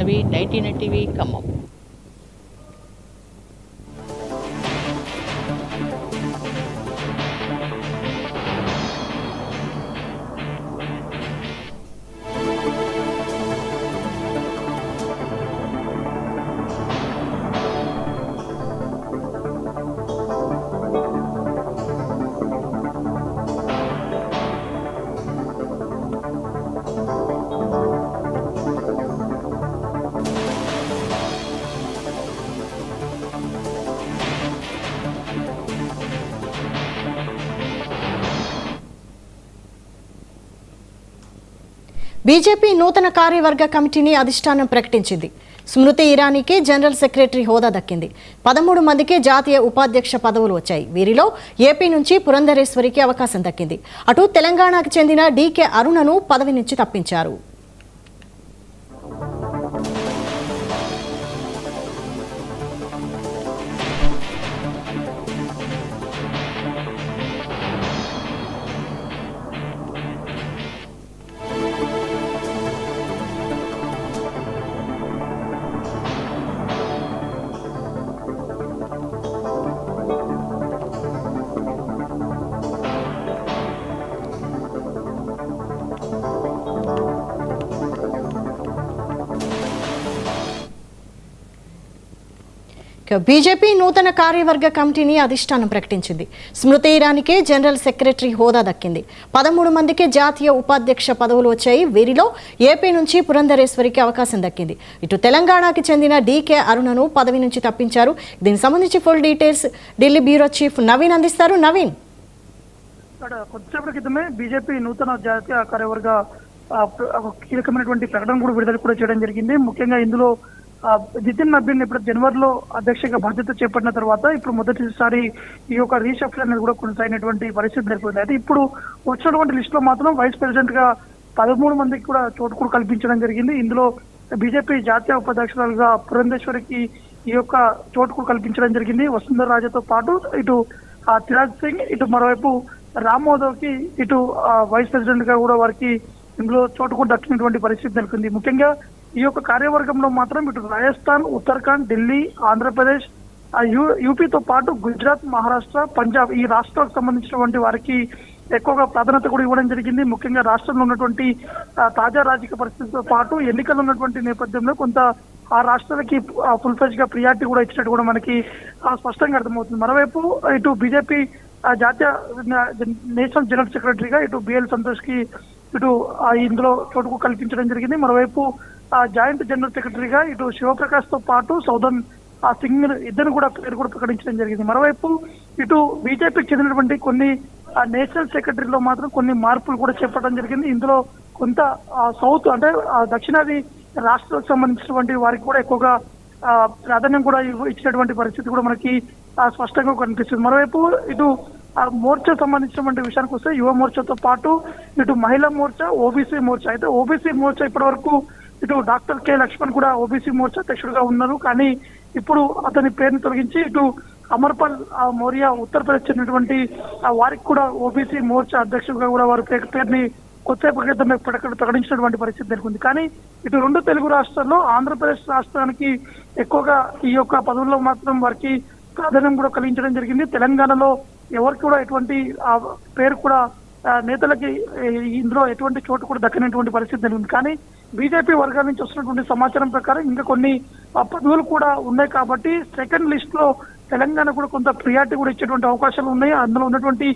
19 TV Khammam. BJP నూతన కార్యవర్గ కమిటీని అధిష్టానం ప్రకటించింది. స్మృతి ఇరానీకి జనరల్ సెక్రటరీ హోదా దక్కింది. 13 మందికి జాతీయ ఉపాధ్యక్ష పదవులు వచ్చాయి. వీరిలో ఏపీ నుంచి పురంధరేశ్వరికి అవకాశం దక్కింది. అటు తెలంగాణకు చెందిన డీకే అరుణను పదవి నుంచి తప్పించారు. బీజేపీ నూతన కార్యవర్గ కమిటీని అధిష్టానం ప్రకటించింది. స్మృతి ఇరానీకే జనరల్ సెక్రటరీ హోదా దక్కింది. 13 మందికి జాతీయ ఉపాధ్యక్ష పదవులు వచ్చాయి. వీరిలో ఏపీ నుంచి పురంధరేశ్వరికి అవకాశం దక్కింది. ఇటు తెలంగాణకి చెందిన డీకే అరుణను పదవి నుంచి తప్పించారు. దీనికి సంబంధించి full details Delhi bureau chief Naveen అందిస్తారు. నవీన్, కొద్దిసేపటి క్రితమే బీజేపీ నూతన జాతీయ కార్యవర్గ కీలకమైనటువంటి ప్రకటన కూడా విడుదల కూడా చేయడం జరిగింది. ముఖ్యంగా ఇందులో జితిన్ నబీన్ ఇప్పుడు జనవరిలో అధ్యక్షగా బాధ్యత చేపట్టిన తర్వాత ఇప్పుడు మొదటిసారి ఈ యొక్క రీషఫల్ అనేది కూడా కొనసాగినటువంటి పరిస్థితి నెలకొంది. అయితే ఇప్పుడు వచ్చినటువంటి లిస్ట్ లో మాత్రం వైస్ ప్రెసిడెంట్ గా 13 మందికి కూడా చోటు కూడా కల్పించడం జరిగింది. ఇందులో బీజేపీ జాతీయ ఉపాధ్యక్షురాలుగా పురంధేశ్వరికి ఈ యొక్క చోటు కూడా కల్పించడం జరిగింది. వసుంధర రాజేతో పాటు ఇటు తిరాజ్ సింగ్, ఇటు మరోవైపు రామ్ మాధవ్కి ఇటు వైస్ ప్రెసిడెంట్ గా కూడా వారికి ఇందులో చోటు కూడా దక్కినటువంటి పరిస్థితి నెలకొంది. ముఖ్యంగా ఈ యొక్క కార్యవర్గంలో మాత్రం ఇటు రాజస్థాన్, ఉత్తరాఖండ్, ఢిల్లీ, ఆంధ్రప్రదేశ్, యూపీతో పాటు గుజరాత్, మహారాష్ట్ర, పంజాబ్ ఈ రాష్ట్రాలకు సంబంధించినటువంటి వారికి ఎక్కువగా ప్రాధాన్యత కూడా ఇవ్వడం జరిగింది. ముఖ్యంగా రాష్ట్రంలో ఉన్నటువంటి తాజా రాజకీయ పరిస్థితులతో పాటు ఎన్నికలు ఉన్నటువంటి నేపథ్యంలో కొంత ఆ రాష్ట్రాలకి ఫుల్ ఫ్లెజ్ గా ప్రియారిటీ కూడా ఇచ్చినట్టు కూడా మనకి స్పష్టంగా అర్థమవుతుంది. మరోవైపు ఇటు బీజేపీ జాతీయ నేషనల్ జనరల్ సెక్రటరీగా ఇటు బిఎల్ సంతోష్ కి ఇటు ఇందులో చోటుకు కల్పించడం జరిగింది. మరోవైపు జాయింట్ జనరల్ సెక్రటరీగా ఇటు శివప్రకాష్ తో పాటు సౌదన్ సింగ్ ఇద్దరు కూడా పేరు కూడా ప్రకటించడం జరిగింది. మరోవైపు ఇటు బీజేపీకి చెందినటువంటి కొన్ని నేషనల్ సెక్రటరీలో మాత్రం కొన్ని మార్పులు కూడా చేపట్టడం జరిగింది. ఇందులో కొంత సౌత్ అంటే దక్షిణాది రాష్ట్రాలకు సంబంధించినటువంటి వారికి కూడా ఎక్కువగా ప్రాధాన్యం కూడా ఇచ్చినటువంటి పరిస్థితి కూడా మనకి స్పష్టంగా కనిపిస్తుంది. మరోవైపు ఇటు మోర్చా సంబంధించినటువంటి విషయానికి వస్తే యువ మోర్చాతో పాటు ఇటు మహిళా మోర్చా, ఓబీసీ మోర్చా. అయితే ఓబీసీ మోర్చా ఇప్పటి వరకు ఇటు డాక్టర్ కె లక్ష్మణ్ కూడా ఓబీసీ మోర్చా అధ్యక్షుడిగా ఉన్నారు. కానీ ఇప్పుడు అతని పేరుని తొలగించి ఇటు అమర్పాల్ మౌర్య ఉత్తరప్రదేశ్ చెందినటువంటి వారికి కూడా ఓబీసీ మోర్చా అధ్యక్షుడిగా కూడా వారి పేరుని కొద్దిసేపు క్రితమే ప్రకటించినటువంటి పరిస్థితి నెలకొంది. కానీ ఇటు 2 తెలుగు రాష్ట్రాల్లో ఆంధ్రప్రదేశ్ రాష్ట్రానికి ఎక్కువగా ఈ యొక్క పదవుల్లో మాత్రం వారికి ప్రాధాన్యం కూడా కలిగించడం జరిగింది. తెలంగాణలో ఎవరికి కూడా ఎటువంటి పేరు కూడా నేతలకి ఇందులో ఎటువంటి చోటు కూడా దక్కనటువంటి పరిస్థితి నెలకొంది. కానీ బీజేపీ వర్గాల నుంచి వస్తున్నటువంటి సమాచారం ప్రకారం ఇంకా కొన్ని పదవులు కూడా ఉన్నాయి కాబట్టి సెకండ్ లిస్ట్ లో తెలంగాణ కూడా కొంత ప్రియారిటీ కూడా ఇచ్చేటువంటి అవకాశాలు ఉన్నాయి. అందులో ఉన్నటువంటి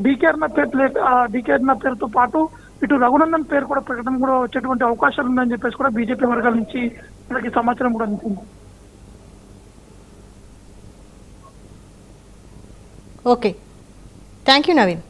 డీకే అరుణ పేరుతో పాటు ఇటు రఘునందన్ పేరు కూడా ప్రకటన కూడా వచ్చేటువంటి అవకాశాలు ఉన్నాయని చెప్పేసి కూడా బీజేపీ వర్గాల నుంచి మనకి సమాచారం కూడా అందుతుంది. Okay, thank you Naveen.